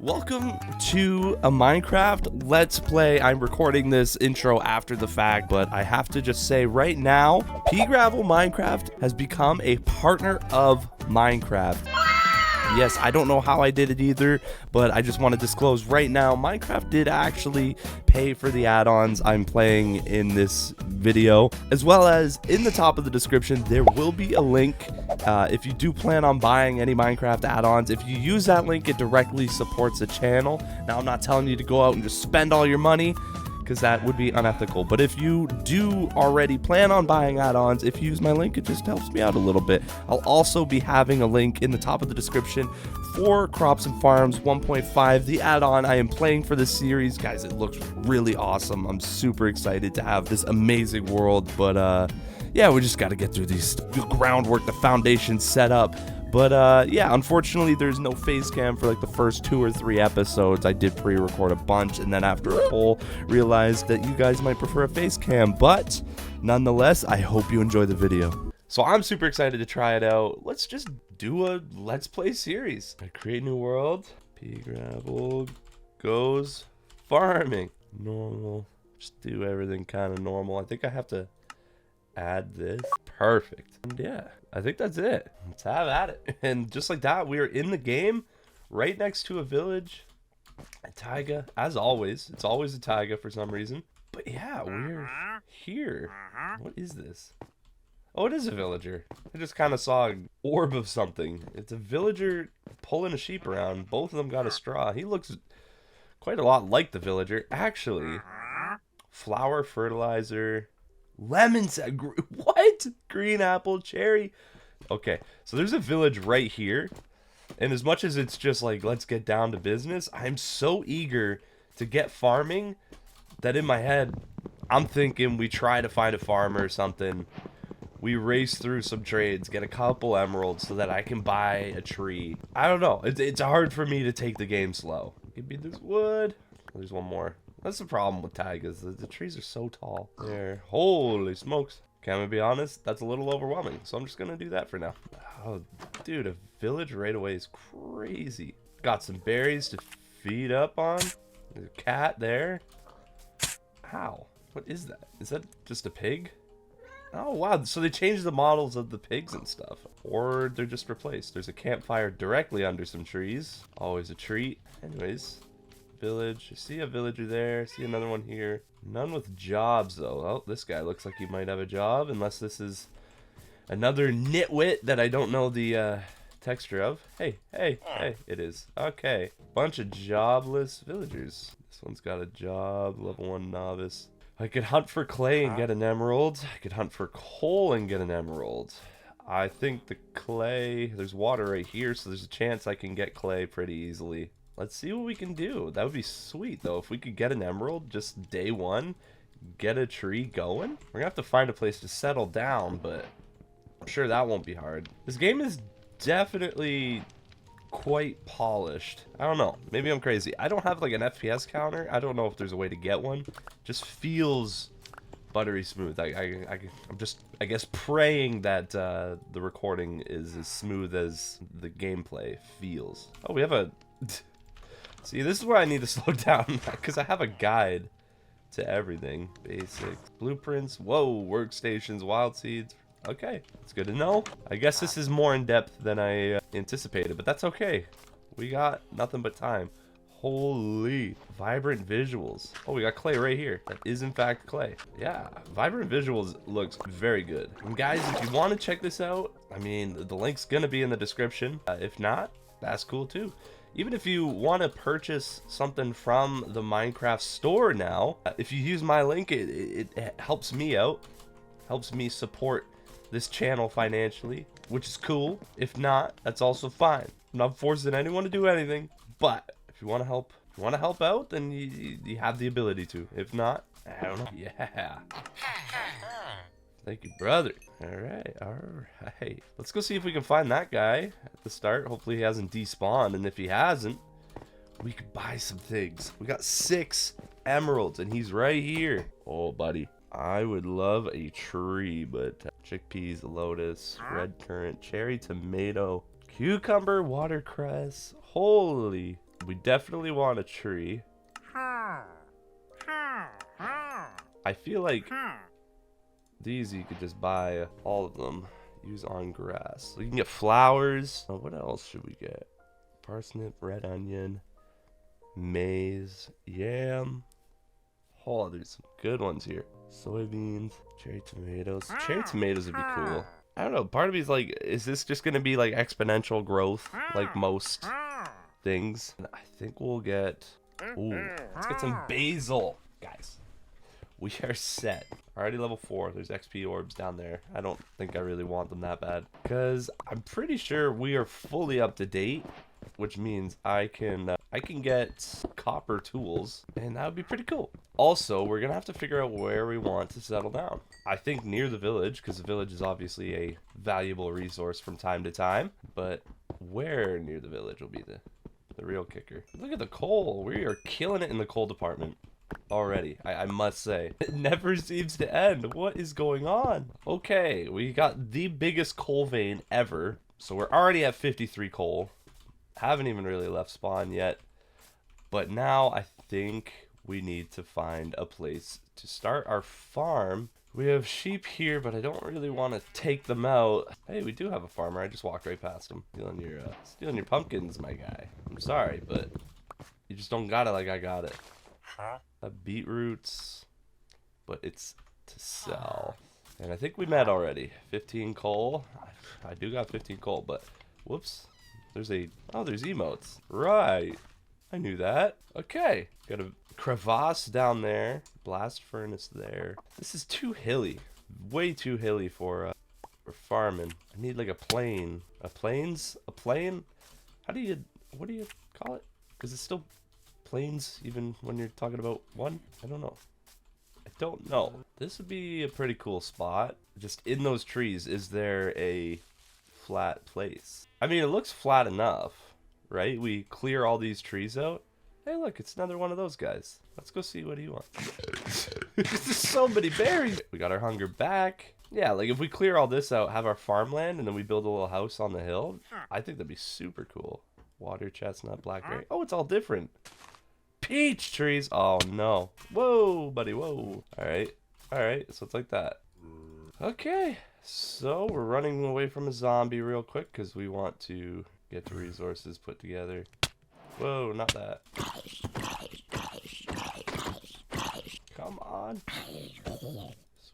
Welcome to a Minecraft Let's Play. I'm recording this intro after the fact, but I have to just say right now, P-Gravel Minecraft has become a partner of Minecraft. Yes, I don't know how I did it either, but I just want to disclose right now, Minecraft did actually pay for the add-ons I'm playing in this video, as well as in the top of the description, there will be a link if you do plan on buying any Minecraft add-ons. If you use that link, it directly supports the channel. Now, I'm not telling you to go out and just spend all your money, because that would be unethical. But if you do already plan on buying add-ons, if you use my link, it just helps me out a little bit. I'll also be having a link in the top of the description for Crops and Farms 1.5, the add-on I am playing for this series. Guys, it looks really awesome. I'm super excited to have this amazing world, but yeah, we just got to get through the groundwork, the foundation set up. But yeah, unfortunately, there's no face cam for like the first 2 or 3 episodes. I did pre-record a bunch, and then after a poll, realized that you guys might prefer a face cam. But nonetheless, I hope you enjoy the video. So I'm super excited to try it out. Let's just do a Let's Play series. I create new world. P-Gravel goes farming. Normal. Just do everything kind of normal. I think I have to add this. Perfect. And yeah, I think that's it. Let's have at it. And just like that, we are in the game right next to a village, a taiga, as always. It's always a taiga for some reason. But yeah, we're here. What is this? Oh, it is a villager. I just kind of saw an orb of something. It's a villager pulling a sheep around. Both of them got a straw. He looks quite a lot like the villager. Actually, flour, fertilizer, lemons, what? Green apple, cherry. Okay, so there's a village right here, and as much as it's just like, let's get down to business, I'm so eager to get farming that in my head, I'm thinking we try to find a farmer or something. We race through some trades, get a couple emeralds so that I can buy a tree. I don't know. It's hard for me to take the game slow. Maybe there's wood. There's one more. That's the problem with taigas. The trees are so tall. There. Holy smokes. Can I be honest? That's a little overwhelming. So I'm just going to do that for now. Oh, dude, a village right away is crazy. Got some berries to feed up on. There's a cat there. Ow. What is that? Is that just a pig? Oh, wow. So they changed the models of the pigs and stuff. Or they're just replaced. There's a campfire directly under some trees. Always a treat. Anyways. Village. I see a villager there. See another one here. None with jobs though. Oh, this guy looks like he might have a job, unless this is another nitwit that I don't know the texture of. Hey, it is. Okay. Bunch of jobless villagers. This one's got a job, level 1 novice. I could hunt for clay and get an emerald. I could hunt for coal and get an emerald. I think the clay, there's water right here, so there's a chance I can get clay pretty easily. Let's see what we can do. That would be sweet, though. If we could get an emerald just day 1, get a tree going. We're going to have to find a place to settle down, but I'm sure that won't be hard. This game is definitely quite polished. I don't know. Maybe I'm crazy. I don't have like an FPS counter. I don't know if there's a way to get one. Just feels buttery smooth. I'm just, I guess, praying that the recording is as smooth as the gameplay feels. Oh, we have a... See, this is where I need to slow down, because I have a guide to everything. Basics, blueprints, whoa, workstations, wild seeds. Okay, it's good to know. I guess this is more in depth than I anticipated, but that's okay. We got nothing but time. Holy, vibrant visuals. Oh, we got clay right here. That is in fact clay. Yeah, vibrant visuals looks very good. And guys, if you want to check this out, I mean, the link's gonna be in the description. If not, that's cool too. Even if you want to purchase something from the Minecraft store now, if you use my link, it helps me out, helps me support this channel financially, which is cool. If not, that's also fine. I'm not forcing anyone to do anything, but if you want to help out, then you have the ability to. If not, I don't know. Yeah. Thank you, brother. All right. Let's go see if we can find that guy at the start. Hopefully he hasn't despawned, and if he hasn't, we could buy some things. We got 6 emeralds, and he's right here. Oh, buddy. I would love a tree, but chickpeas, lotus, red currant, cherry tomato, cucumber, watercress. Holy We definitely want a tree. I feel like these you could just buy all of them. Use on grass. So you can get flowers. Oh, what else should we get? Parsnip, red onion, maize, yam. Oh, there's some good ones here. Soybeans, cherry tomatoes. Cherry tomatoes would be cool. I don't know. Part of me is like, is this just going to be like exponential growth like most things? I think we'll get... Ooh, let's get some basil. Guys, we are set. Already level 4. There's XP orbs down there. I don't think I really want them that bad. Because I'm pretty sure we are fully up to date. Which means I can get copper tools. And that would be pretty cool. Also, we're going to have to figure out where we want to settle down. I think near the village. Because the village is obviously a valuable resource from time to time. But where near the village will be the real kicker. Look at the coal. We are killing it in the coal department. Already, I must say. It never seems to end. What is going on? Okay, we got the biggest coal vein ever. So we're already at 53 coal. Haven't even really left spawn yet. But now I think we need to find a place to start our farm. We have sheep here, but I don't really want to take them out. Hey, we do have a farmer. I just walked right past him. Stealing your pumpkins, my guy. I'm sorry, but you just don't got it like I got it. Beetroots, but it's to sell. And I think we met already. 15 coal. I do got 15 coal, but whoops. There's emotes. Right. I knew that. Okay. Got a crevasse down there. Blast furnace there. This is too hilly. Way too hilly for farming. I need like a plane. A plane? What do you call it? Is it still planes even when you're talking about one? I don't know. This would be a pretty cool spot. Just in those trees, is there a flat place? I mean, it looks flat enough, right? We clear all these trees out. Hey, look, it's another one of those guys. Let's go see what he wants. There's so many berries. We got our hunger back. Yeah, like if we clear all this out, have our farmland, and then we build a little house on the hill, I think that'd be super cool. Water chestnut, blackberry. Oh, it's all different. Peach trees. Oh no. Whoa, buddy. Whoa. All right, so it's like that. Okay, so we're running away from a zombie real quick because we want to get the resources put together. Whoa, not that. Come on.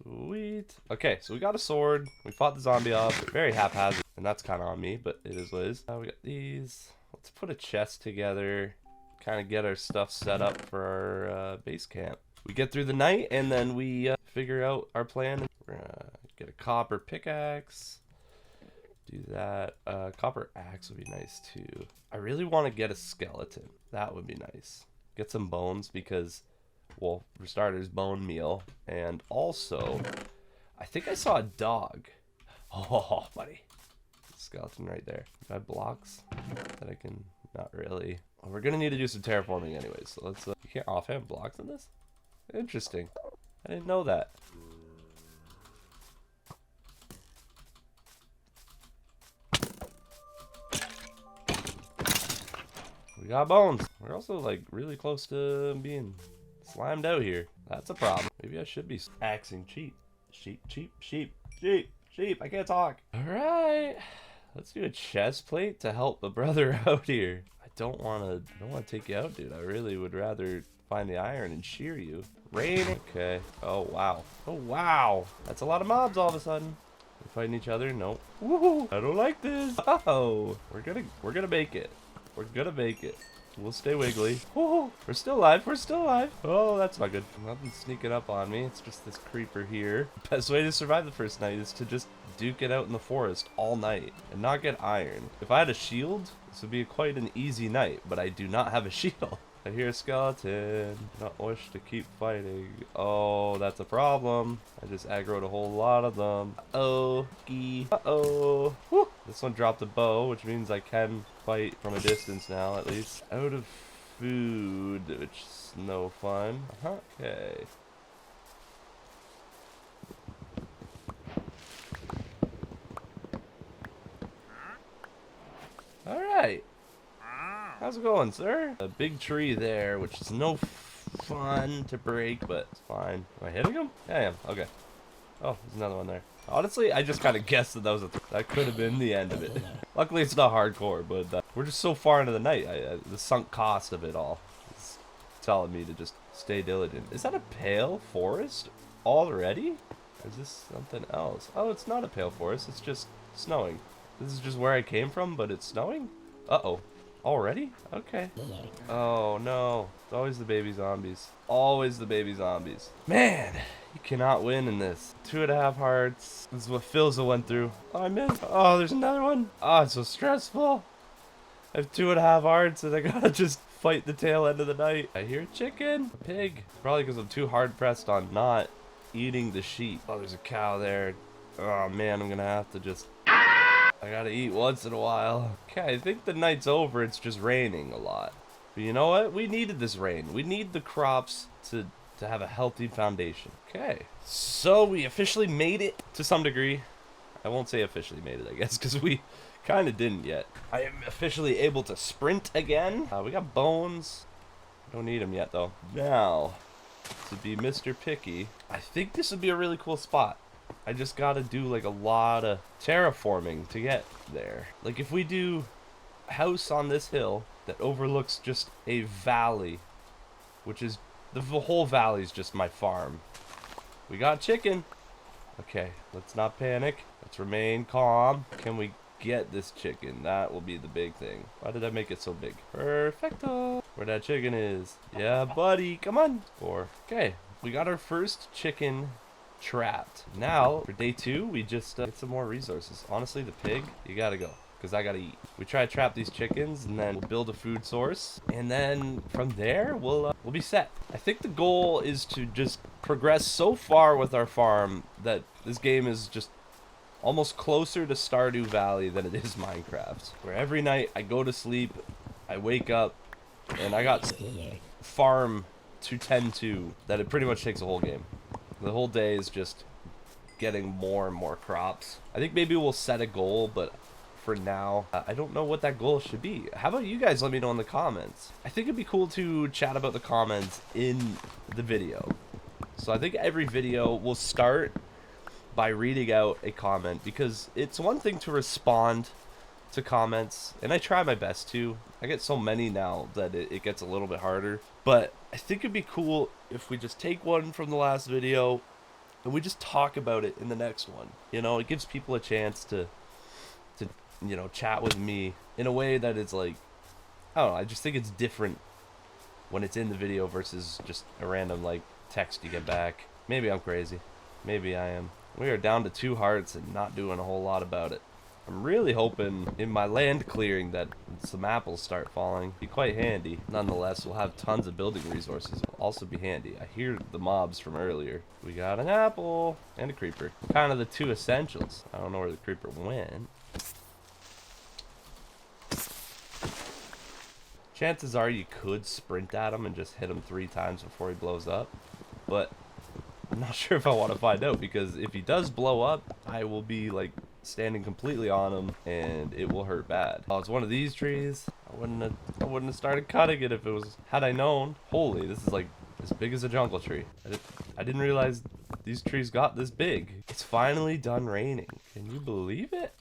Sweet. Okay, so we got a sword. We fought the zombie off. Very haphazard, and that's kind of on me, but it is what it is. We got these. Let's put a chest together. Kind of get our stuff set up for our base camp. We get through the night and then we figure out our plan. We're gonna get a copper pickaxe. Do that. Copper axe would be nice too. I really want to get a skeleton. That would be nice. Get some bones because, well, for starters, bone meal. And also, I think I saw a dog. Oh, buddy. Skeleton right there. Do I have blocks that I can... Not really. Well, we're gonna need to do some terraforming anyways, so let's you can't offhand blocks in this? Interesting. I didn't know that. We got bones. We're also like really close to being slimed out here. That's a problem. Maybe I should be axing sheep. Sheep. I can't talk. Alright. Let's do a chest plate to help the brother out here. I don't want to take you out, dude. I really would rather find the iron and shear you. Rain. Okay. Oh, wow. That's a lot of mobs all of a sudden. We're fighting each other. Nope. Woohoo. I don't like this. Oh, we're gonna make it. We're gonna make it. We'll stay wiggly. Woohoo. We're still alive. Oh, that's not good. Nothing's sneaking up on me. It's just this creeper here. Best way to survive the first night is to just duke it out in the forest all night and not get iron. If I had a shield, this would be quite an easy night, but I do not have a shield. I hear a skeleton. Not wish to keep fighting. Oh, that's a problem. I just aggroed a whole lot of them. Uh-oh. Woo. This one dropped a bow, which means I can fight from a distance now, at least. Out of food, which is no fun. Okay. Alright. How's it going, sir? A big tree there, which is no fun to break, but it's fine. Am I hitting him? Yeah, I am. Okay. Oh, there's another one there. Honestly, I just kind of guessed that that was that could have been the end of it. Luckily, it's not hardcore, but we're just so far into the night. The sunk cost of it all is telling me to just stay diligent. Is that a pale forest already? Or is this something else? Oh, it's not a pale forest. It's just snowing. This is just where I came from, but it's snowing? Uh-oh. Already? Okay. Oh, no. It's always the baby zombies. Always the baby zombies. Man, you cannot win in this. 2.5 hearts. This is what Philza went through. Oh, I missed. Oh, there's another one. Oh, it's so stressful. I have 2.5 hearts and I gotta just fight the tail end of the night. I hear a chicken. A pig. Probably because I'm too hard pressed on not eating the sheep. Oh, there's a cow there. Oh, man, I'm gonna have to just... I gotta eat once in a while. Okay, I think the night's over. It's just raining a lot. But you know what? We needed this rain. We need the crops to have a healthy foundation. Okay. So we officially made it to some degree. I won't say officially made it, I guess, because we kind of didn't yet. I am officially able to sprint again. We got bones. Don't need them yet, though. Now, to be Mr. Picky, I think this would be a really cool spot. I just gotta do like a lot of terraforming to get there. Like if we do a house on this hill that overlooks just a valley, which is the whole valley is just my farm. We got chicken. Okay, let's not panic. Let's remain calm. Can we get this chicken? That will be the big thing. Why did I make it so big? Perfecto. Where that chicken is. Yeah, buddy. Come on. 4. Okay, we got our first chicken trapped. Now for day 2 we just get some more resources. Honestly, the pig, you gotta go because I gotta eat. We try to trap these chickens and then we'll build a food source, and then from there we'll be set. I think the goal is to just progress so far with our farm that this game is just almost closer to Stardew Valley than it is Minecraft, where every night I go to sleep, I wake up, and I got farm to tend to that it pretty much takes a whole game. The whole day is just getting more and more crops. I think maybe we'll set a goal, but for now, I don't know what that goal should be. How about you guys let me know in the comments? I think it'd be cool to chat about the comments in the video. So I think every video will start by reading out a comment, because it's one thing to respond to comments, and I try my best to. I get so many now that it gets a little bit harder, but I think it'd be cool if we just take one from the last video and we just talk about it in the next one. You know, it gives people a chance to you know, chat with me in a way that it's like, I don't know, I just think it's different when it's in the video versus just a random like text you get back. Maybe I'm crazy. Maybe I am. We are down to 2 hearts and not doing a whole lot about it. I'm really hoping in my land clearing that some apples start falling. Be quite handy. Nonetheless, we'll have tons of building resources. Will also be handy. I hear the mobs from earlier. We got an apple and a creeper. Kind of the 2 essentials. I don't know where the creeper went. Chances are you could sprint at him and just hit him 3 times before he blows up. But I'm not sure if I want to find out, because if he does blow up, I will be like standing completely on him and it will hurt bad. Oh, it's one of these trees. I wouldn't have started cutting it if it was, had I known. Holy, this is like as big as a jungle tree. I didn't realize these trees got this big. It's finally done raining. Can you believe it?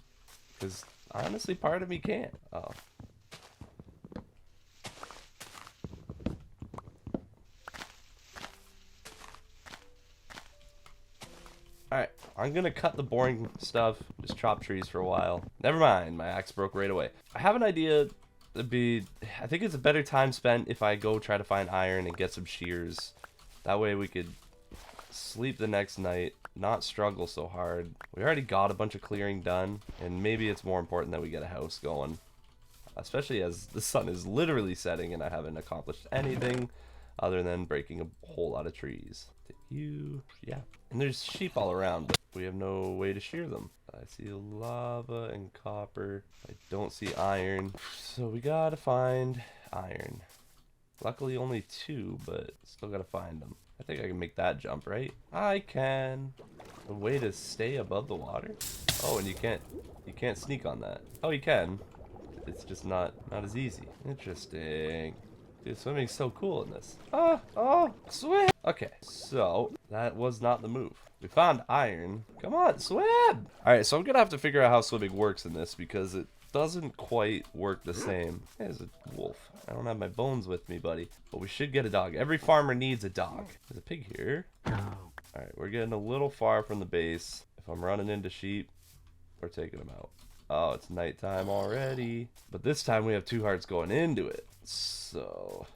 Because honestly, part of me can't. Oh. Alright, I'm gonna cut the boring stuff, just chop trees for a while. Never mind, my axe broke right away. I have an idea. I think it's a better time spent if I go try to find iron and get some shears. That way we could sleep the next night, not struggle so hard. We already got a bunch of clearing done, and maybe it's more important that we get a house going. Especially as the sun is literally setting and I haven't accomplished anything other than breaking a whole lot of trees. Yeah. And there's sheep all around, but we have no way to shear them. I see lava and copper. I don't see iron. So we gotta find iron. Luckily only 2, but still gotta find them. I think I can make that jump, right? I can. A way to stay above the water? Oh, and you can't sneak on that. Oh, you can. it's just not as easy. Interesting. Dude, swimming's so cool in this. Swim! Okay, so that was not the move. We found iron. Come on, swim! Alright, so I'm gonna have to figure out how swimming works in this because it doesn't quite work the same. There's a wolf. I don't have my bones with me, buddy. But we should get a dog. Every farmer needs a dog. There's a pig here. Alright, we're getting a little far from the base. If I'm running into sheep, we're taking them out. Oh, it's nighttime already. But this time we have 2 hearts going into it. So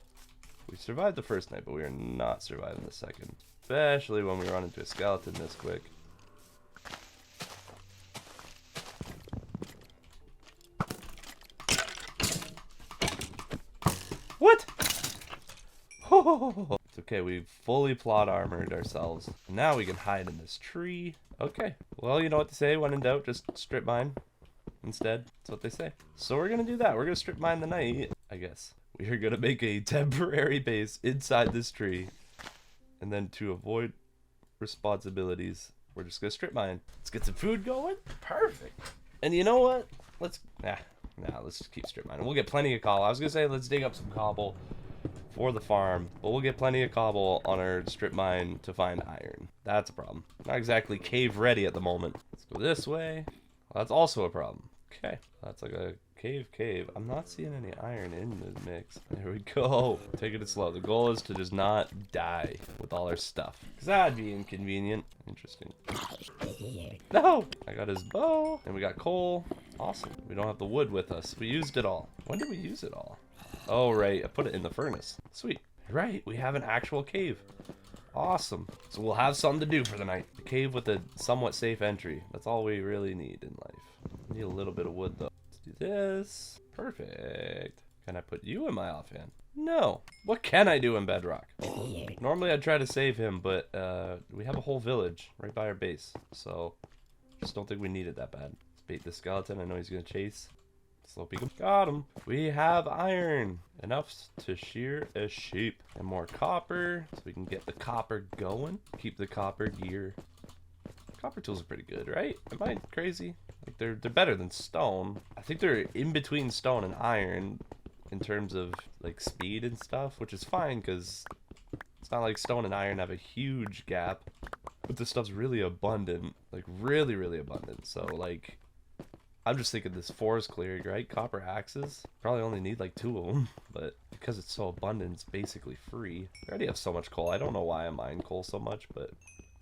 we survived the first night, but we are not surviving the second. Especially when we run into a skeleton this quick. What? It's okay, we've fully plot armored ourselves. Now we can hide in this tree. Okay, well, you know what they say, when in doubt, just strip mine instead. That's what they say. So we're gonna do that. We're gonna strip mine the night, I guess. We are gonna make a temporary base inside this tree. And then to avoid responsibilities, we're just gonna strip mine. Let's get some food going. Perfect. And you know what? Let's just keep strip mining. We'll get plenty of cobble. I was gonna say let's dig up some cobble for the farm, but we'll get plenty of cobble on our strip mine to find iron. That's a problem. Not exactly cave ready at the moment. Let's go this way. Well, that's also a problem. Okay, that's like a cave. I'm not seeing any iron in the mix. There we go. Taking it slow. The goal is to just not die with all our stuff, because that'd be inconvenient. Interesting. No! I got his bow, and we got coal. Awesome. We don't have the wood with us. We used it all. When did we use it all? Oh, right. I put it in the furnace. Sweet. Right. We have an actual cave. Awesome. So we'll have something to do for the night. A cave with a somewhat safe entry. That's all we really need in life. Need a little bit of wood, though. Let's do this. Perfect. Can I put you in my offhand? No. What can I do in Bedrock? Normally I'd try to save him, but we have a whole village right by our base. So just don't think we need it that bad. Let's bait the skeleton. I know he's going to chase. Slow peek him. Got him. We have iron. Enough to shear a sheep. And more copper, so we can get the copper going. Keep the copper gear. Copper tools are pretty good, right? Am I crazy? Like they're better than stone. I think they're in between stone and iron in terms of like speed and stuff, which is fine because it's not like stone and iron have a huge gap. But this stuff's really abundant, like really abundant. So like, I'm just thinking this forest clearing, right? Copper axes probably only need like 2 of them, but because it's so abundant, it's basically free. I already have so much coal. I don't know why I mine coal so much, but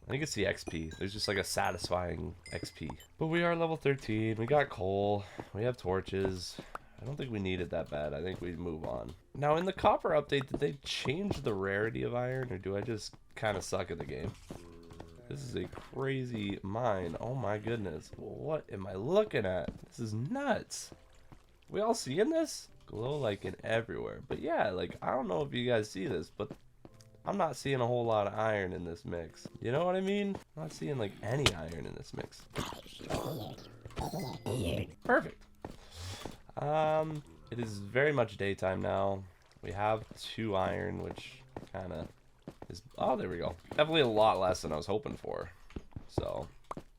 I think it's the XP. There's just like a satisfying XP. But we are level 13. We got coal. We have torches. I don't think we need it that bad. I think we'd move on. Now, in the copper update, did they change the rarity of iron, or do I just kind of suck at the game? This is a crazy mine. Oh my goodness. What am I looking at? This is nuts. We all seeing this? Glow like in everywhere. But yeah, like, I don't know if you guys see this, but I'm not seeing a whole lot of iron in this mix. You know what I mean? I'm not seeing like any iron in this mix. Perfect. It is very much daytime now. We have 2 iron, which kind of is... Oh, there we go. Definitely a lot less than I was hoping for. So,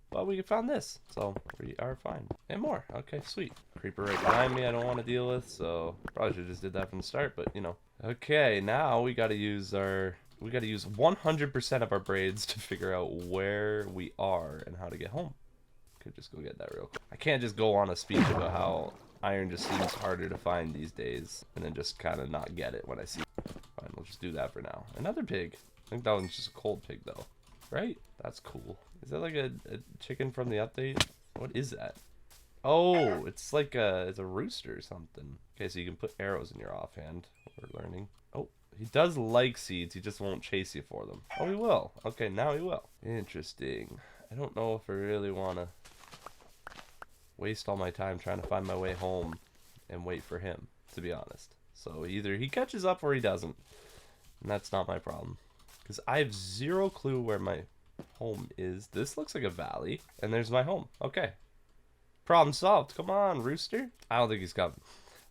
but we found this. So, we are fine. And more. Okay, sweet. Creeper right behind me I don't want to deal with, so probably should have just did that from the start, but you know. Okay, now we got to use our... We got to use 100% of our braids to figure out where we are and how to get home. Could just go get that real quick. I can't just go on a speech about how iron just seems harder to find these days and then just kind of not get it when I see it. Fine, we'll just do that for now. Another pig. I think that one's just a cold pig though, right? That's cool. Is that like a chicken from the update? What is that? Oh, it's like it's a rooster or something. Okay, so you can put arrows in your offhand. We're learning. Oh, he does like seeds. He just won't chase you for them. Oh, he will. Okay, now he will. Interesting. I don't know if I really want to waste all my time trying to find my way home and wait for him, to be honest. So either he catches up or he doesn't. And that's not my problem. Because I have 0 clue where my home is. This looks like a valley. And there's my home. Okay. Problem solved. Come on, rooster. I don't think he's coming.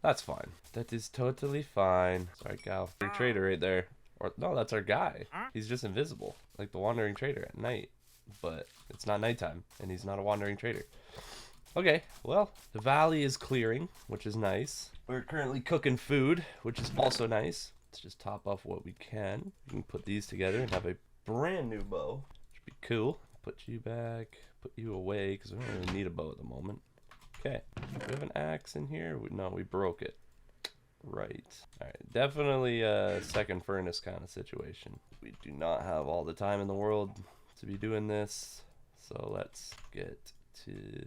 That's fine. That is totally fine. Sorry, gal. Your trader right there. Or no, that's our guy. He's just invisible. Like the wandering trader at night. But it's not nighttime. And he's not a wandering trader. Okay, well, the valley is clearing, which is nice. We're currently cooking food, which is also nice. Let's just top off what we can. We can put these together and have a brand new bow. Should be cool. Put you back, put you away, because we don't really need a bow at the moment. Okay, do we have an axe in here? No, we broke it. Right. Alright, definitely a second furnace kind of situation. We do not have all the time in the world to be doing this, so let's get to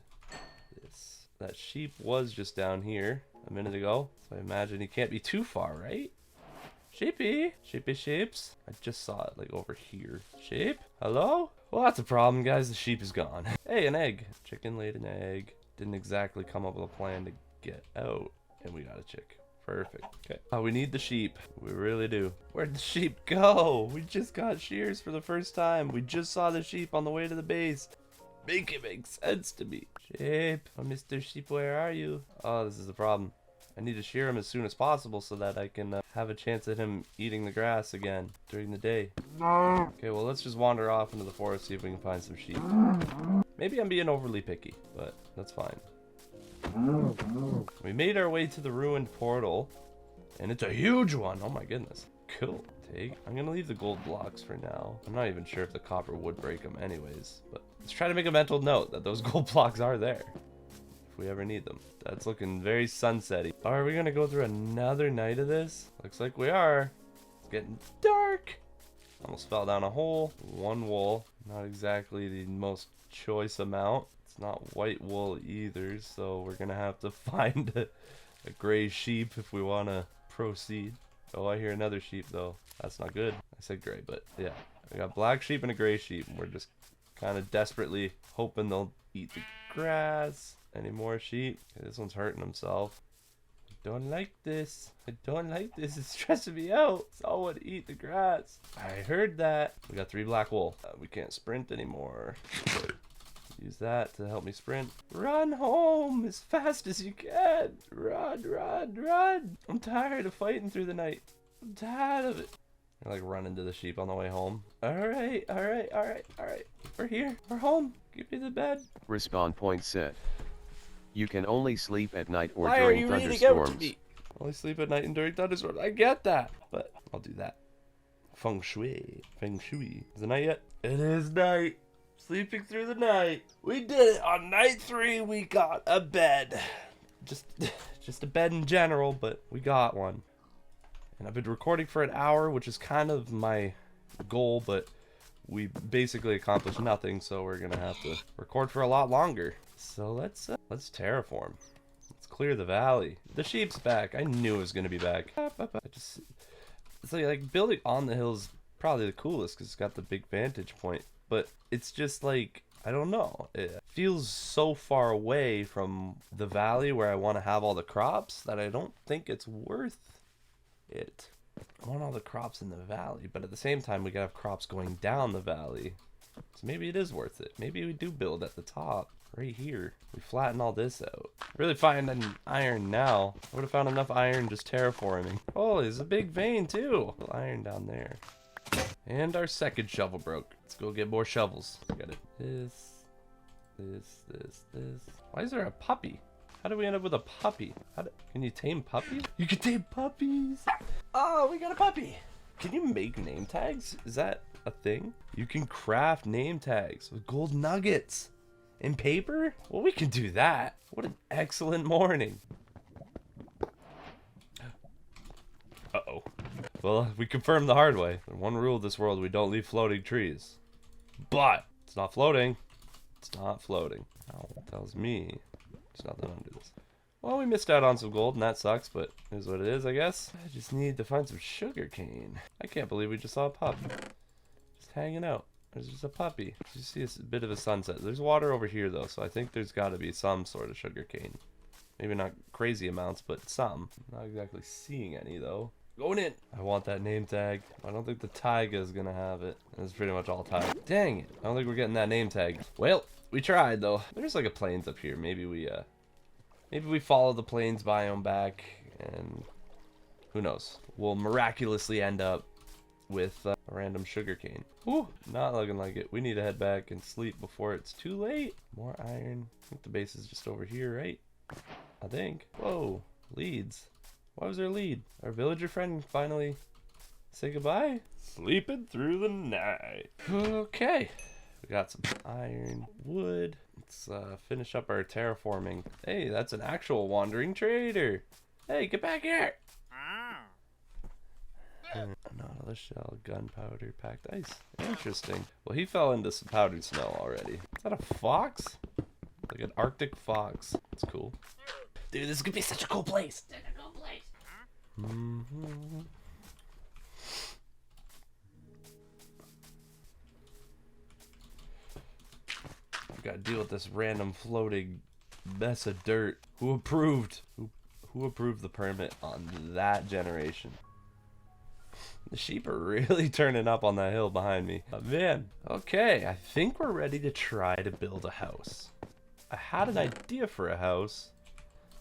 this. That sheep was just down here a minute ago, so I imagine he can't be too far, right? Sheepy! Sheepy sheeps. I just saw it, like, over here. Sheep? Hello? Well, that's a problem, guys. The sheep is gone. Hey, an egg. Chicken laid an egg. Didn't exactly come up with a plan to get out, and we got a chick. Perfect. Okay. Oh, we need the sheep. We really do. Where'd the sheep go? We just got shears for the first time. We just saw the sheep on the way to the base. Make it make sense to me. Sheep. Oh, Mr. Sheep, where are you? Oh, this is the problem. I need to shear him as soon as possible so that I can have a chance at him eating the grass again during the day. Okay, well, let's just wander off into the forest, see if we can find some sheep. Maybe I'm being overly picky, but that's fine. We made our way to the ruined portal, and it's a huge one. Oh my goodness. Cool. I'm gonna leave the gold blocks for now. I'm not even sure if the copper would break them anyways, but let's try to make a mental note that those gold blocks are there if we ever need them. That's looking very sunsetty. Are we gonna go through another night of this? Looks like we are. It's getting dark. Almost fell down a hole. One wool, not exactly the most choice amount. It's not white wool either, so we're gonna have to find a gray sheep if we want to proceed. Oh, I hear another sheep though. That's not good. I said gray, but yeah. We got black sheep and a gray sheep, and we're just kind of desperately hoping they'll eat the grass. Any more sheep? Okay, this one's hurting himself. I don't like this. I don't like this. It's stressing me out. Someone eat the grass. I heard that. We got 3 black wool. We can't sprint anymore. But use that to help me sprint. Run home as fast as you can. Run, run, run. I'm tired of fighting through the night. I'm tired of it. I like run into the sheep on the way home. Alright, alright, alright, alright. We're here. We're home. Give me the bed. Respawn point set. You can only sleep at night or Why during are you thunderstorms. reading out to me? Only sleep at night and during thunderstorms. I get that, but I'll do that. Feng shui. Feng shui. Is it night yet? It is night. Sleeping through the night. We did it. On night 3, we got a bed. Just a bed in general, but we got one. And I've been recording for an hour, which is kind of my goal, but we basically accomplished nothing, so we're gonna have to record for a lot longer. So let's terraform. Let's clear the valley. The sheep's back. I knew it was gonna be back. It's like building on the hill is probably the coolest because it's got the big vantage point. But it's just like, I don't know. It feels so far away from the valley where I want to have all the crops that I don't think it's worth it. I want all the crops in the valley, but at the same time we gotta have crops going down the valley. So maybe it is worth it. Maybe we do build at the top, right here. We flatten all this out. Really find an iron now. I would have found enough iron just terraforming. Oh, there's a big vein too. Iron down there. And our second shovel broke. Let's go get more shovels. Got it. This. Why is there a puppy? How did we end up with a puppy? Can you tame puppies? You can tame puppies! Oh, we got a puppy! Can you make name tags? Is that a thing? You can craft name tags with gold nuggets in paper? Well, we can do that. What an excellent morning. Uh-oh. Well, we confirmed the hard way. One rule of this world, we don't leave floating trees. But it's not floating. It's not floating. Oh, it tells me there's nothing under this. Well, we missed out on some gold, and that sucks, but it is what it is, I guess. I just need to find some sugar cane. I can't believe we just saw a pup. Just hanging out. There's just a puppy. You see a bit of a sunset. There's water over here, though, so I think there's got to be some sort of sugar cane. Maybe not crazy amounts, but some. Not exactly seeing any, though. Going in. I want that name tag. I don't think the taiga is going to have it. It's pretty much all taiga. Dang it. I don't think we're getting that name tag. Well, we tried, though. There's like a plains up here. Maybe we follow the plains biome back, and who knows? We'll miraculously end up with a random sugarcane. Ooh, not looking like it. We need to head back and sleep before it's too late. More iron. I think the base is just over here, right? I think. Whoa, leads. Why was there a lead? Our villager friend finally say goodbye? Sleeping through the night. Okay. We got some iron, wood. Let's finish up our terraforming. Hey, that's an actual wandering trader. Hey, get back here. Nautilus shell, gunpowder, packed ice. Interesting. Well, he fell into some powdered snow already. Is that a fox? Like an Arctic fox. That's cool. Dude, this is gonna be such a cool place. Such a cool place. Gotta deal with this random floating mess of dirt. Who approved? Who approved the permit on that generation? The sheep are really turning up on that hill behind me. Oh, man. Okay, I think we're ready to try to build a house. I had an idea for a house,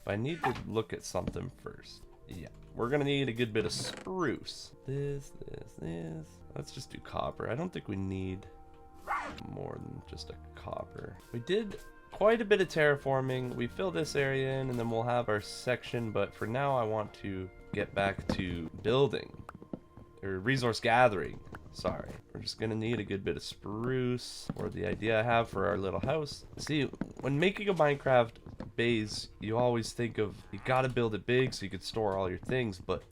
but I need to look at something first. Yeah, we're gonna need a good bit of spruce. This. Let's just do copper. I don't think we need more than just a copper. We did quite a bit of terraforming. We fill this area in and then we'll have our section, but for now I want to get back to building or resource gathering. Sorry, we're just gonna need a good bit of spruce, or the idea I have for our little house. See, when making a Minecraft base, you always think of, you gotta build it big so you could store all your things, but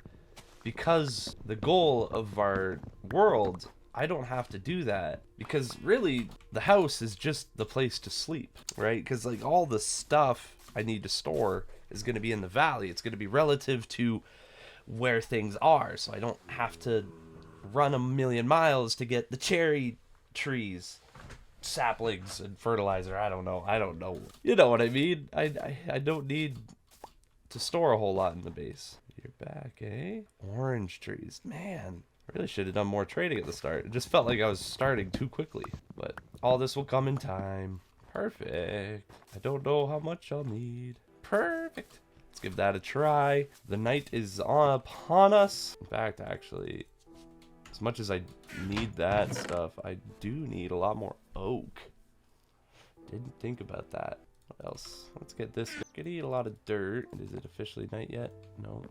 because the goal of our world, I don't have to do that, because really the house is just the place to sleep, right? Because like all the stuff I need to store is going to be in the valley. It's going to be relative to where things are, so I don't have to run a million miles to get the cherry trees, saplings, and fertilizer. I don't know. You know what I mean? I don't need to store a whole lot in the base. You're back, eh? Orange trees, man. Really should have done more trading at the start. It just felt like I was starting too quickly. But all this will come in time. Perfect. I don't know how much I'll need. Perfect. Let's give that a try. The night is upon us. In fact, actually, as much as I need that stuff, I do need a lot more oak. Didn't think about that. What else? Let's get this. Could eat a lot of dirt. Is it officially night yet? No.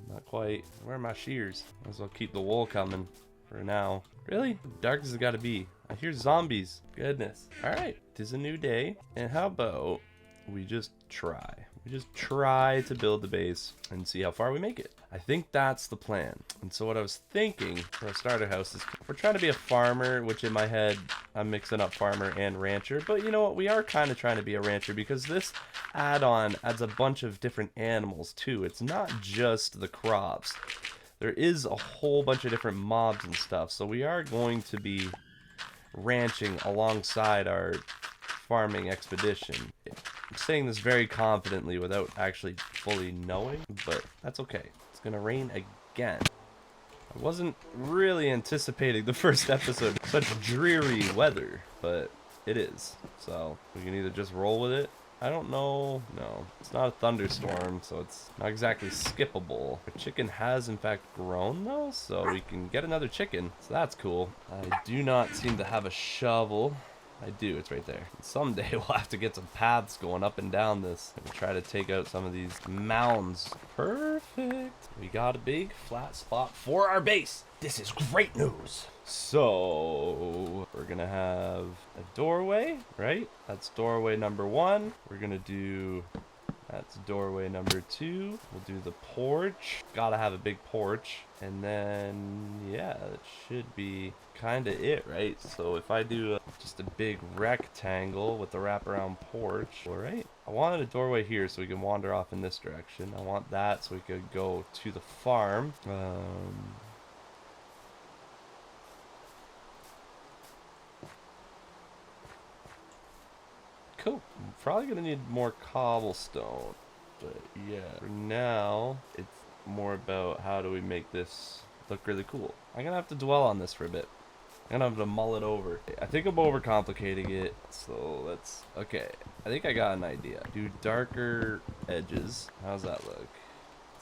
Not quite. Where are my shears? Might as well keep the wool coming for now. Really? Dark as it gotta be. I hear zombies. Goodness. Alright. It is a new day. And how about we just try? We just try to build the base and see how far we make it. I think that's the plan. And so what I was thinking for a starter house is, if we're trying to be a farmer, which in my head I'm mixing up farmer and rancher, but you know what, we are kind of trying to be a rancher because this add-on adds a bunch of different animals too. It's not just the crops. There is a whole bunch of different mobs and stuff, so we are going to be ranching alongside our farming expedition. I'm saying this very confidently without actually fully knowing, but that's okay. It's gonna rain again. I wasn't really anticipating the first episode such dreary weather, but it is. So we can either just roll with it. I don't know. No, it's not a thunderstorm, so it's not exactly skippable. Our chicken has in fact grown though, so we can get another chicken. So that's cool. I do not seem to have a shovel. I do, it's right there. Someday we'll have to get some paths going up and down this and try to take out some of these mounds. Perfect. We got a big flat spot for our base. This is great news. So we're gonna have a doorway, right? That's doorway number 1. We're gonna do, that's doorway number 2. We'll do the porch. Gotta have a big porch. And then, yeah, that should be kind of it, right? So if I do just a big rectangle with the wraparound porch, all right? I wanted a doorway here so we can wander off in this direction. I want that so we could go to the farm. Cool. I'm probably gonna need more cobblestone, but yeah, for now it's more about how do we make this look really cool. I'm gonna have to dwell on this for a bit. I'm gonna have to mull it over. I think I'm overcomplicating it, so let's, okay, I think I got an idea. Do darker edges. How's that look?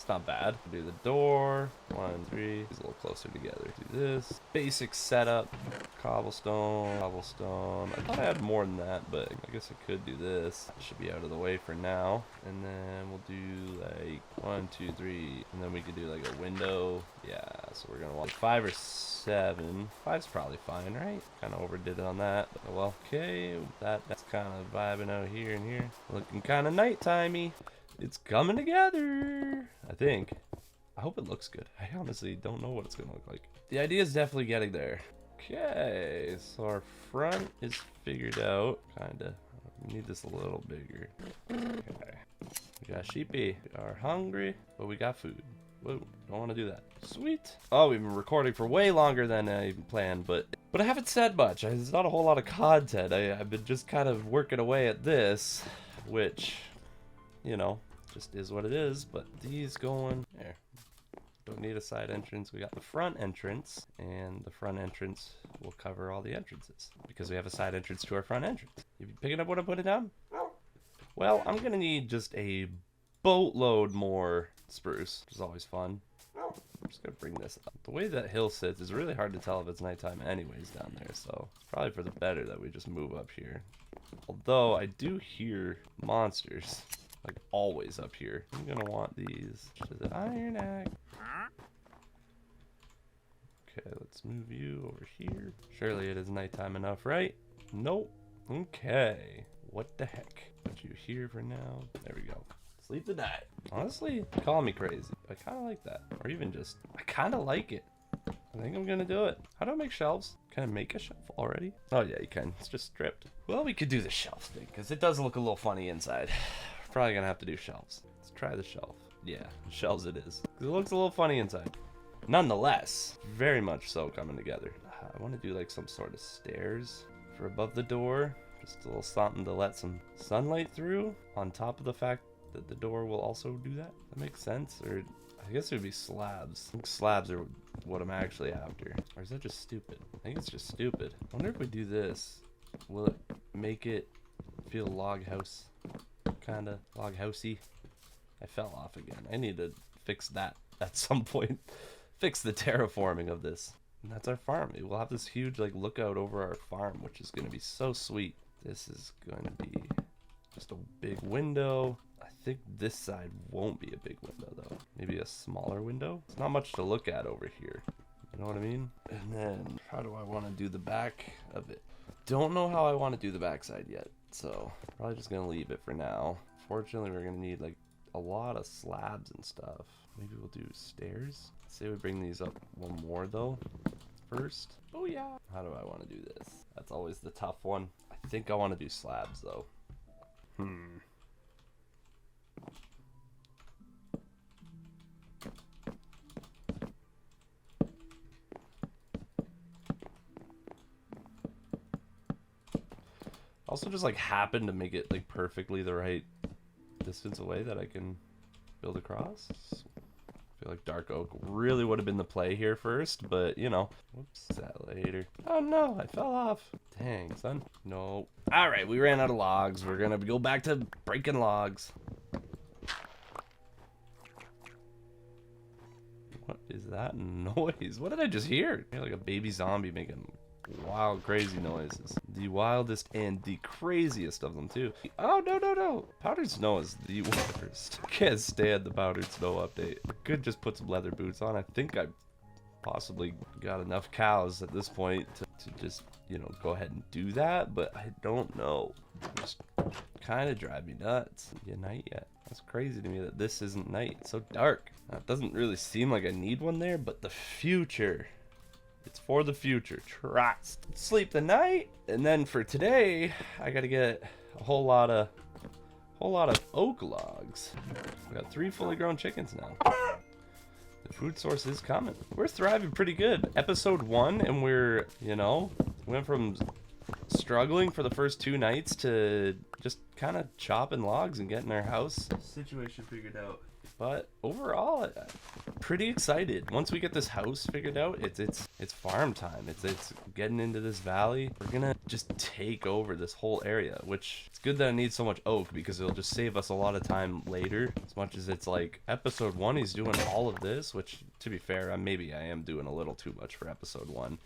It's not bad. Do the door. 1, 3. It's a little closer together. Do this. Basic setup. Cobblestone. Cobblestone. I thought I had more than that, but I guess I could do this. It should be out of the way for now. And then we'll do like 1, 2, 3. And then we could do like a window. Yeah, so we're gonna want 5 or 7. 5's probably fine, right? Kind of overdid it on that. But well, okay. That's kind of vibing out here and here. Looking kind of nightimey. It's coming together, I think. I hope it looks good. I honestly don't know what it's gonna look like. The idea is definitely getting there. Okay, so our front is figured out, kinda. We need this a little bigger. Okay, we got sheepy. We are hungry, but we got food. Whoa, don't want to do that. Sweet. Oh, we've been recording for way longer than I planned, but I haven't said much. There's not a whole lot of content. I've been just kind of working away at this, which, you know, just is what it is. But these going there. Don't need a side entrance. We got the front entrance, and the front entrance will cover all the entrances because we have a side entrance to our front entrance. You picking up what I'm putting down? Well, I'm gonna need just a boatload more spruce, which is always fun. I'm just gonna bring this up. The way that hill sits is really hard to tell if it's nighttime anyways down there, so it's probably for the better that we just move up here. Although I do hear monsters, like always up here. I'm gonna want these. Is it iron axe? Okay, let's move you over here. Surely it is nighttime enough, right? Nope. Okay. What the heck? Put you here for now. There we go. Sleep the night. Honestly, call me crazy. I kind of like that. Or even just, I kind of like it. I think I'm gonna do it. How do I make shelves? Can I make a shelf already? Oh yeah, you can. It's just stripped. Well, we could do the shelf thing because it does look a little funny inside. We're probably gonna have to do shelves. Let's try the shelf. Yeah, shelves it is. 'Cause it looks a little funny inside. Nonetheless, very much so coming together. I want to do like some sort of stairs for above the door. Just a little something to let some sunlight through on top of the fact that the door will also do that. That makes sense? Or I guess it would be slabs. I think slabs are what I'm actually after. Or is that just stupid? I think it's just stupid. I wonder if we do this, will it make it feel log house? Kinda log housey. I fell off again. I need to fix that at some point. Fix the terraforming of this. And that's our farm. We'll have this huge like lookout over our farm, which is going to be so sweet. This is going to be just a big window. I think this side won't be a big window though. Maybe a smaller window. It's not much to look at over here. You know what I mean? And then how do I want to do the back of it? Don't know how I want to do the back side yet. So probably just going to leave it for now. Fortunately, we're going to need like a lot of slabs and stuff. Maybe we'll do stairs. Say we bring these up one more though first. Oh yeah. How do I want to do this? That's always the tough one. I think I want to do slabs though. Also just like happen to make it like perfectly the right distance away that I can build across. I feel like dark oak really would have been the play here first, but you know, whoops, that later. Oh no, I fell off. Dang, son. No. All right, we ran out of logs. We're gonna go back to breaking logs. What is that noise? What did I just hear? I hear like a baby zombie making wild, crazy noises. The wildest and the craziest of them too. Oh no no no! Powdered snow is the worst. Can't stand the powdered snow update. I could just put some leather boots on. I think I possibly got enough cows at this point to just, you know, go ahead and do that, but I don't know. It just kind of drive me nuts. Is it night yet? That's crazy to me that this isn't night. It's so dark. That doesn't really seem like I need one there, but the future. It's for the future. Trust. Sleep the night, and then for today, I gotta get a whole lot of oak logs. We got 3 fully grown chickens now. The food source is coming. We're thriving pretty good. Episode 1, and we're, you know, went from struggling for the first 2 nights to just kind of chopping logs and getting our house situation figured out. But overall, pretty excited. Once we get this house figured out, it's farm time. It's getting into this valley. We're gonna just take over this whole area, which it's good that it needs so much oak because it'll just save us a lot of time later. As much as it's like episode 1, he's doing all of this, which to be fair, maybe I am doing a little too much for episode 1.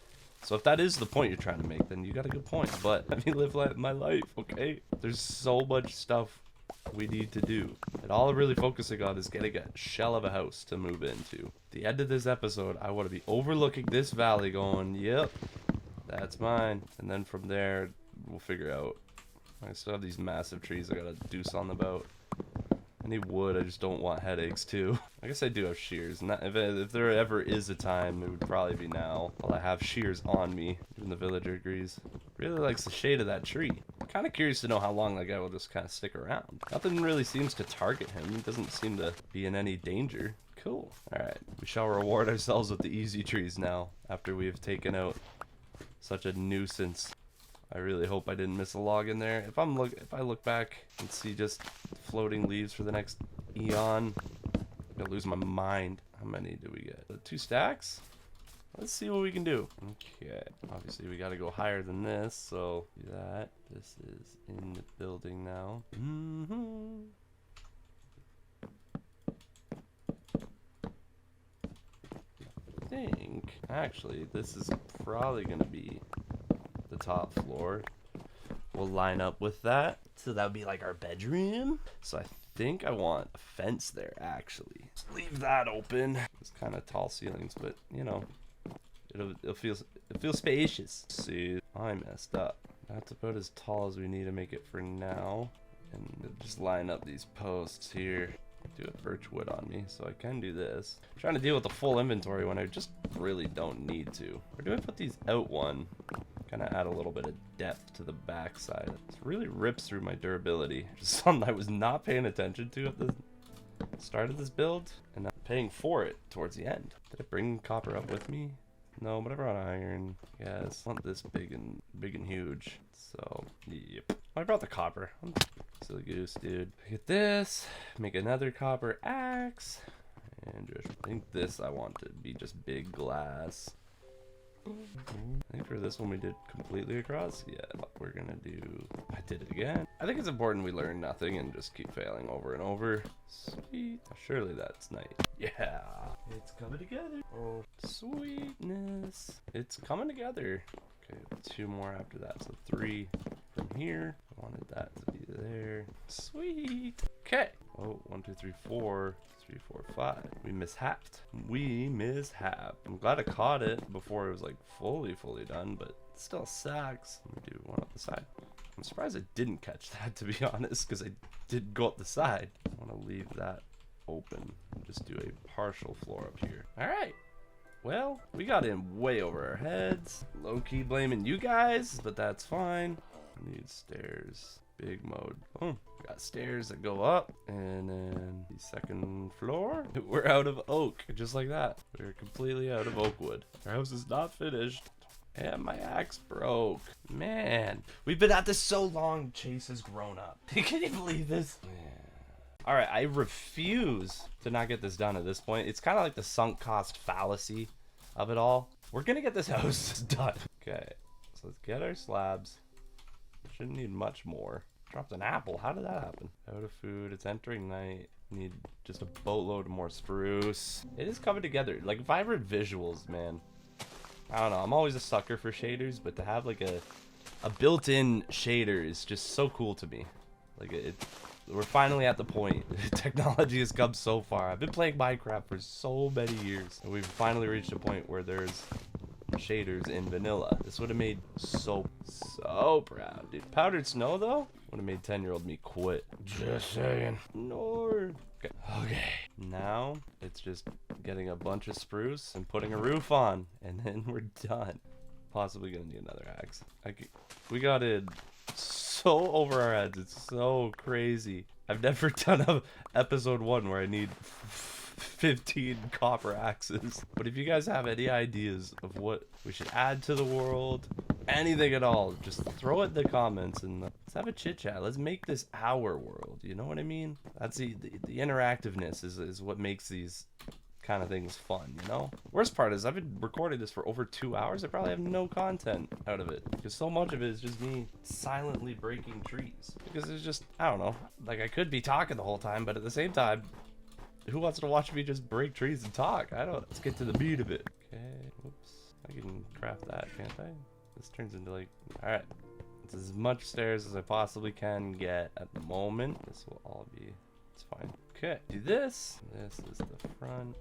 So if that is the point you're trying to make, then you got a good point. But let me live my life, okay? There's so much stuff we need to do. And all I'm really focusing on is getting a shell of a house to move into. At the end of this episode, I want to be overlooking this valley going, yep, that's mine. And then from there, we'll figure out. I still have these massive trees I gotta do something about. I need wood, I just don't want headaches too. I guess I do have shears, and if there ever is a time, it would probably be now. While I have shears on me, even the villager agrees. Really likes the shade of that tree. I'm kind of curious to know how long that guy will just kind of stick around. Nothing really seems to target him. He doesn't seem to be in any danger. Cool. Alright, we shall reward ourselves with the easy trees now, after we have taken out such a nuisance. I really hope I didn't miss a log in there. If I look back and see just floating leaves for the next eon, I'm gonna lose my mind. How many do we get? 2 stacks? Let's see what we can do. Okay, obviously we gotta go higher than this, so do that. This is in the building now. I think, actually, this is probably gonna be the top floor. We'll line up with that, so that would be like our bedroom. So I think I want a fence there, actually. Just leave that open. It's kind of tall ceilings, but you know, it feels spacious. See, I messed up. That's about as tall as we need to make it for now. And just line up these posts here. Do a birch wood on me, so I can do this. I'm trying to deal with the full inventory when I just really don't need to. Or do I put these out one? Kind of add a little bit of depth to the back side. It really rips through my durability. Just something I was not paying attention to at the start of this build, and I'm paying for it towards the end. Did I bring copper up with me? No, but I brought iron. Yes, I want this big and huge. So, yep. I brought the copper. I'm silly goose, dude. Get this. Make another copper axe. And just think this I want to be just big glass. I think for this one we did completely across. Yeah, we're gonna do... I did it again. I think it's important we learn nothing and just keep failing over and over. Sweet. Surely that's nice. Yeah. It's coming together. Oh, sweetness. It's coming together. Okay, 2 more after that. So 3 from here. I wanted that to be there. Sweet. Okay. Oh, 1, 2, 3, 4. 3, 4, 5. We mishapped. I'm glad I caught it before it was like fully done, but it still sucks. Let me do one up the side. I'm surprised I didn't catch that, to be honest, because I did go up the side. I want to leave that open and just do a partial floor up here. All right. Well, we got in way over our heads. Low-key blaming you guys, but that's fine. I need stairs. Big mode. Boom. Got stairs that go up, and then the second floor. We're out of oak, just like that. We're completely out of oak wood. Our house is not finished. And my axe broke. Man, we've been at this so long. Chase has grown up. Can you believe this? Yeah. All right, I refuse to not get this done at this point. It's kind of like the sunk cost fallacy of it all. We're gonna get this house done. Okay, so let's get our slabs. Shouldn't need much more. Dropped an apple. How did that happen? Out of food. It's entering night. Need just a boatload more spruce. It is coming together. Like vibrant visuals, man. I don't know. I'm always a sucker for shaders, but to have like a built-in shader is just so cool to me. Like we're finally at the point. Technology has come so far. I've been playing Minecraft for so many years, and we've finally reached a point where there's shaders in vanilla. This would have made so proud, dude. Powdered snow though would have made 10-year-old me quit. Just saying. No. Okay. Now it's just getting a bunch of spruce and putting a roof on, and then we're done. Possibly gonna need another axe. We got in so over our heads. It's so crazy. I've never done a episode 1 where I need 15 copper axes. But if you guys have any ideas of what we should add to the world, anything at all, just throw it in the comments and let's have a chit chat. Let's make this our world. You know what I mean? That's the interactiveness is what makes these kind of things fun, you know? Worst part is I've been recording this for over 2 hours. I probably have no content out of it because so much of it is just me silently breaking trees. Because it's just, I don't know, like I could be talking the whole time, but at the same time, who wants to watch me just break trees and talk? I don't. Let's get to the meat of it. Okay, whoops. I can craft that, can't I? This turns into like, all right. It's as much stairs as I possibly can get at the moment. This will all be, it's fine. Okay, do this. This is the front.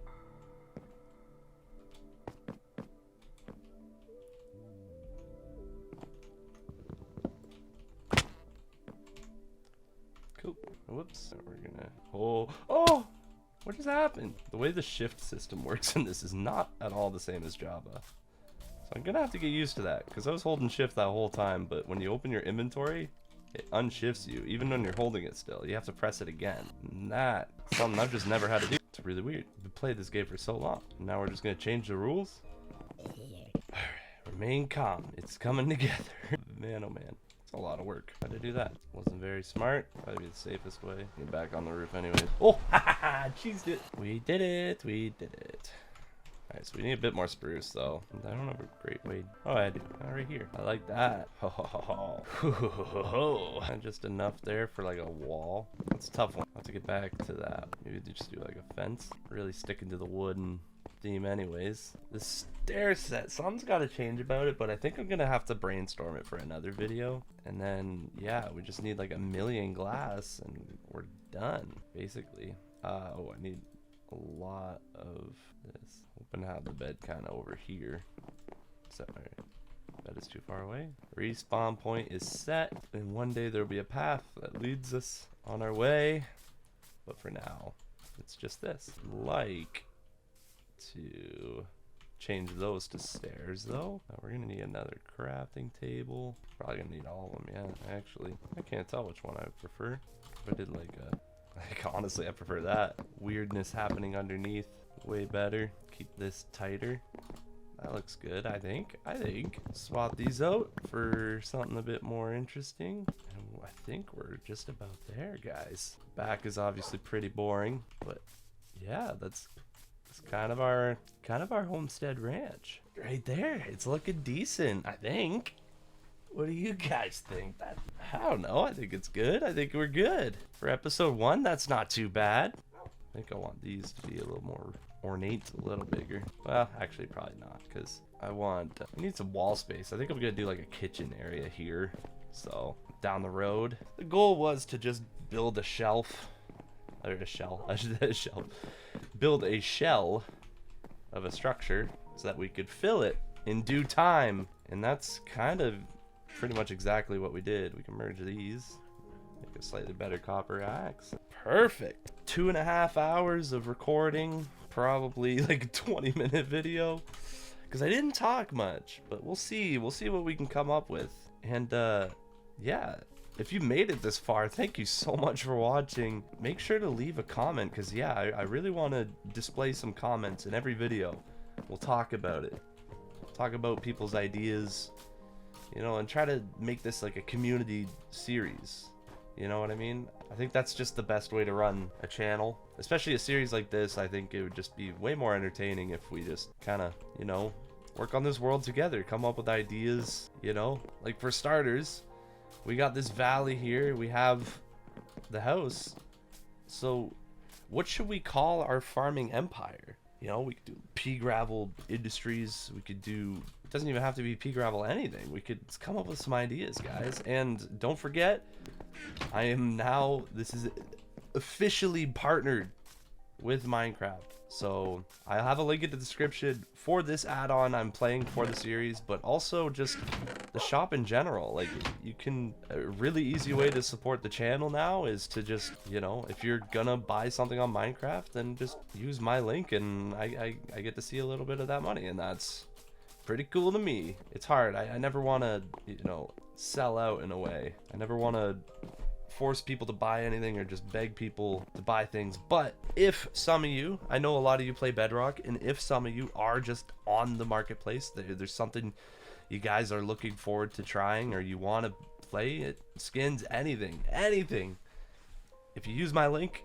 Cool. Whoops. So we're gonna, oh! What just happened? The way the shift system works in this is not at all the same as Java. So I'm gonna have to get used to that, because I was holding shift that whole time, but when you open your inventory, it unshifts you, even when you're holding it still. You have to press it again. And that's something I've just never had to do. It's really weird. We've played this game for so long. Now we're just gonna change the rules? Alright, remain calm. It's coming together. Man, oh man. It's a lot of work. How to do that? Wasn't very smart. Probably the safest way. Get back on the roof anyways. Oh, ha cheesed it. We did it. We did it. Alright, so we need a bit more spruce though. I don't have a great way. Oh, I do. Oh, right here. I like that. Ho ho ho ho. Ho ho ho ho. And just enough there for like a wall. That's a tough one. I'll have to get back to that. Maybe just do like a fence. Really sticking to the wooden theme anyways. The stair set, something's got to change about it, but I think I'm gonna have to brainstorm it for another video. And then yeah, we just need like 1,000,000 glass and we're done basically. Oh, I need a lot of this. Hoping to have the bed kind of over here. So bed is too far away. Respawn point is set, and one day there'll be a path that leads us on our way, but for now it's just this. Like to change those to stairs though. We're gonna need another crafting table. Probably gonna need all of them. Yeah, actually I can't tell which one I would prefer. If I did like honestly I prefer that. Weirdness happening underneath way better. Keep this tighter. That looks good. I think swap these out for something a bit more interesting, and I think we're just about there, guys. Back is obviously pretty boring, but yeah, that's kind of our homestead ranch right there. It's looking decent, I think. What do you guys think? I don't know. I think it's good. I think we're good for episode 1. That's not too bad. I think I want these to be a little more ornate, a little bigger. Well, actually probably not, because I need some wall space. I think I'm gonna do like a kitchen area here, so down the road. The goal was to just build a shelf, or a shell, I should say a shelf. Build a shell of a structure so that we could fill it in due time, and that's kind of pretty much exactly what we did. We can merge these, make a slightly better copper axe. Perfect. 2.5 hours of recording, probably like a 20-minute video, because I didn't talk much, but we'll see what we can come up with. And yeah, if you made it this far, thank you so much for watching. Make sure to leave a comment, because yeah, I really want to display some comments in every video. We'll talk about it, talk about people's ideas, you know, and try to make this like a community series. You know what I mean? I think that's just the best way to run a channel, especially a series like this. I think it would just be way more entertaining if we just kind of, you know, work on this world together, come up with ideas, you know. Like for starters, we got this valley here, we have the house, so what should we call our farming empire? You know, we could do pea gravel industries, we could do, it doesn't even have to be pea gravel anything, we could come up with some ideas, guys. And don't forget, I am now, this is officially partnered with Minecraft, so I have a link in the description for this add-on I'm playing for the series, but also just the shop in general. Like, you can, a really easy way to support the channel now is to just, you know, if you're gonna buy something on Minecraft, then just use my link and I get to see a little bit of that money, and that's pretty cool to me. It's hard. I never want to, you know, sell out in a way. I never want to force people to buy anything or just beg people to buy things, but if some of you, I know a lot of you play Bedrock, and if some of you are just on the marketplace, there's something you guys are looking forward to trying, or you want to play it, skins, anything, if you use my link,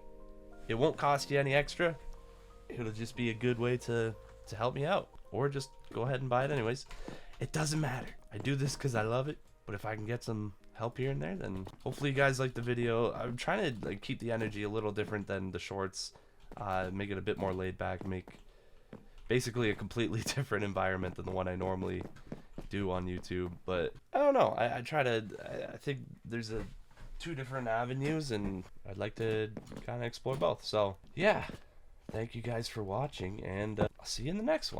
it won't cost you any extra. It'll just be a good way to help me out, or just go ahead and buy it anyways. It doesn't matter. I do this because I love it, but if I can get some help here and there, then hopefully you guys like the video. I'm trying to like keep the energy a little different than the shorts, make it a bit more laid back, make basically a completely different environment than the one I normally do on YouTube. But I don't know, I think there's two different avenues, and I'd like to kind of explore both. So yeah, thank you guys for watching, and I'll see you in the next one.